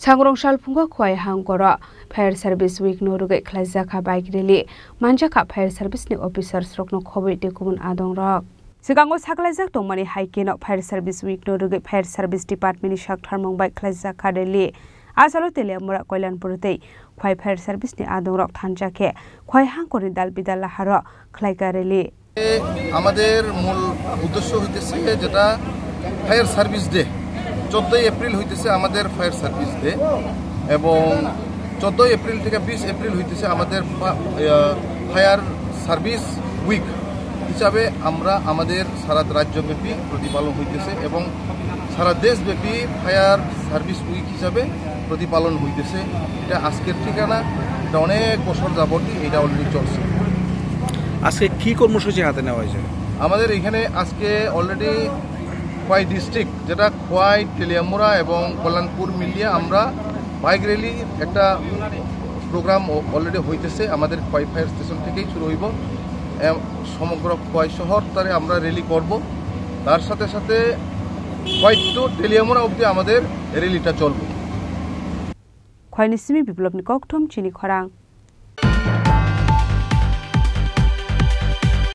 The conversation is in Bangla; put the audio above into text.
Sangrong Salpunga Kwai Hangora, Fire Service Week Noruge Klazaka Bike Rally, Manjaka Fire Service ni officers Rokno Kobe de Kumun Adong Rock. Sigango Saklazak Domani Hiking of Fire Service Week Noruge Fire Service Department Shak Harmong by Klazaka Rally. Asalo Telemura Koilan Purte, Kwai Fire Service ni Adong Rock Tanjake, Kwai Hangori Dal Bidala Haro, Klaika Rally. আমাদের মূল উদ্দেশ্য হইতেছে যেটা ফায়ার সার্ভিস ডে 14 এপ্রিল হইতেছে আমাদের ফায়ার সার্ভিস ডে এবং 14 এপ্রিল থেকে 20 এপ্রিল হইতেছে আমাদের ফায়ার সার্ভিস উইক হিসাবে আমরা আমাদের সারা রাজ্যব্যাপী প্রতিপালন হইতেছে এবং সারা দেশব্যাপী ফায়ার সার্ভিস উইক হিসাবে প্রতিপালন হইতেছে। এটা আজকের ঠিকানা, এটা অনেক বছর যাবতই এটা অলরেডি চলছে। আজকে কি কর্মসূচি হাতে নেওয়া হয়েছে? আমাদের এখানে আজকে অলরেডি খোয়াই ডিস্ট্রিক্ট যেটা খোয়াই তেলিয়ামুড়া এবং কল্যাণপুর মিলিয়ে আমরা বাইক র্যালি একটা প্রোগ্রাম অলরেডি হইতেছে। আমাদের খোয়াই ফায়ার স্টেশন থেকেই শুরু হইব, সমগ্র খোয়াই শহর তারে আমরা র্যালি করব। তার সাথে সাথে খোয়াই টু তেলিয়ামুড়া অবধি আমাদের র্যালিটা চলবে। খোয়াই নিসিমি বিপ্লব নিককথম চিনি খরাং।